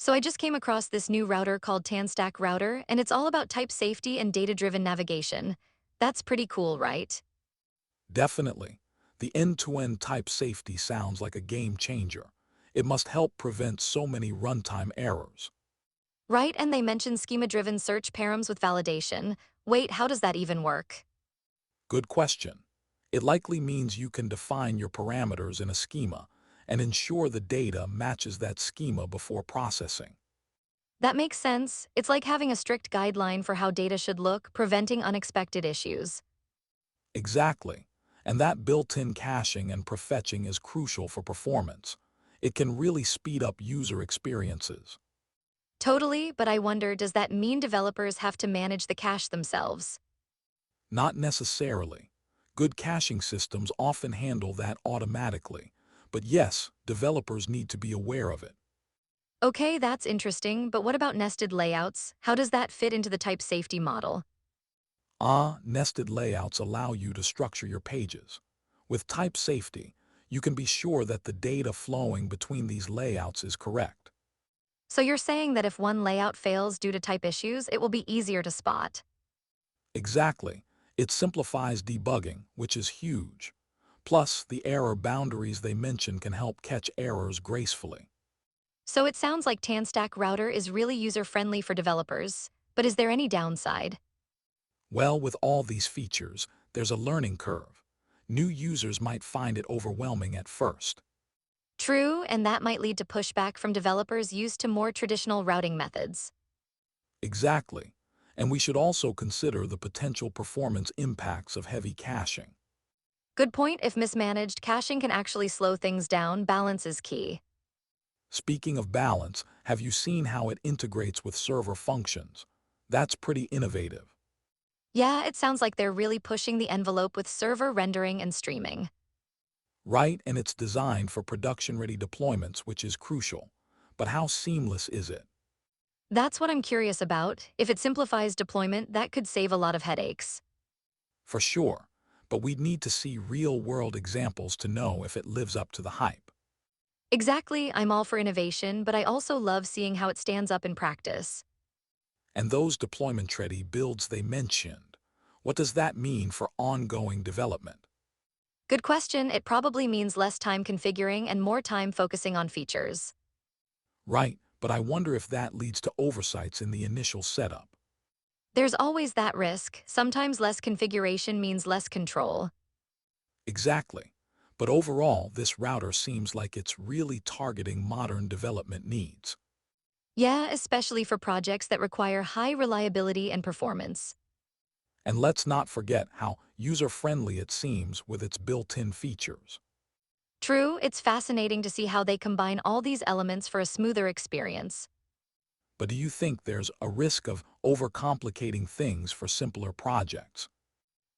So I just came across this new router called TanStack router, and it's all about type safety and data-driven navigation. That's pretty cool, right? Definitely. The end-to-end type safety sounds like a game changer. It must help prevent so many runtime errors. Right, and they mention schema-driven search params with validation. Wait, how does that even work? Good question. It likely means you can define your parameters in a schema and ensure the data matches that schema before processing. That makes sense. It's like having a strict guideline for how data should look, preventing unexpected issues. Exactly. And that built-in caching and prefetching is crucial for performance. It can really speed up user experiences. Totally, but I wonder, does that mean developers have to manage the cache themselves? Not necessarily. Good caching systems often handle that automatically. But yes, developers need to be aware of it. Okay, that's interesting, but what about nested layouts? How does that fit into the type safety model? Nested layouts allow you to structure your pages. With type safety, you can be sure that the data flowing between these layouts is correct. So you're saying that if one layout fails due to type issues, it will be easier to spot. Exactly. It simplifies debugging, which is huge. Plus, the error boundaries they mention can help catch errors gracefully. So it sounds like TanStack router is really user-friendly for developers, but is there any downside? Well, with all these features, there's a learning curve. New users might find it overwhelming at first. True, and that might lead to pushback from developers used to more traditional routing methods. Exactly. And we should also consider the potential performance impacts of heavy caching. Good point, if mismanaged, caching can actually slow things down, balance is key. Speaking of balance, have you seen how it integrates with server functions? That's pretty innovative, Yeah, it sounds like they're really pushing the envelope with server rendering and streaming. right? And it's designed for production-ready deployments, which is crucial. But how seamless is it? That's what I'm curious about. If it simplifies deployment, that could save a lot of headaches. For sure. But we'd need to see real-world examples to know if it lives up to the hype. Exactly, I'm all for innovation, but I also love seeing how it stands up in practice. And those deployment-ready builds they mentioned, what does that mean for ongoing development? Good question, it probably means less time configuring and more time focusing on features. Right, but I wonder if that leads to oversights in the initial setup. There's always that risk, sometimes less configuration means less control. Exactly. But overall, this router seems like it's really targeting modern development needs. Yeah, especially for projects that require high reliability and performance. And let's not forget how user-friendly it seems with its built-in features. True, it's fascinating to see how they combine all these elements for a smoother experience. But do you think there's a risk of overcomplicating things for simpler projects?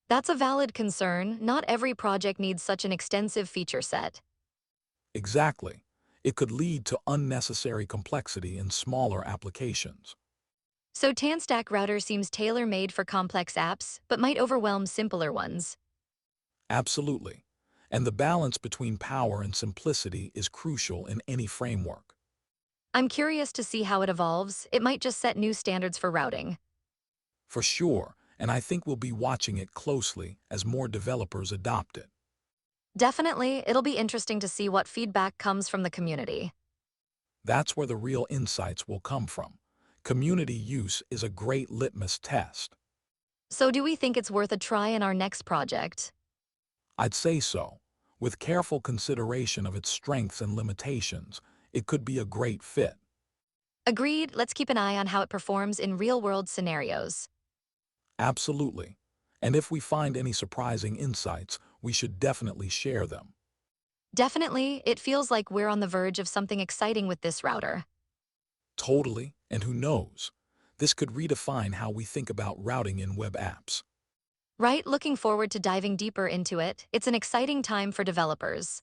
That's a valid concern. Not every project needs such an extensive feature set. Exactly. It could lead to unnecessary complexity in smaller applications. So TanStack router seems tailor-made for complex apps, but might overwhelm simpler ones. Absolutely. And the balance between power and simplicity is crucial in any framework. I'm curious to see how it evolves. It might just set new standards for routing. For sure, and I think we'll be watching it closely as more developers adopt it. Definitely, it'll be interesting to see what feedback comes from the community. That's where the real insights will come from. Community use is a great litmus test. So do we think it's worth a try in our next project? I'd say so. With careful consideration of its strengths and limitations, it could be a great fit. Agreed, let's keep an eye on how it performs in real-world scenarios. Absolutely. And if we find any surprising insights, we should definitely share them. Definitely, it feels like we're on the verge of something exciting with this router. Totally, and who knows? This could redefine how we think about routing in web apps. Right, looking forward to diving deeper into it. It's an exciting time for developers.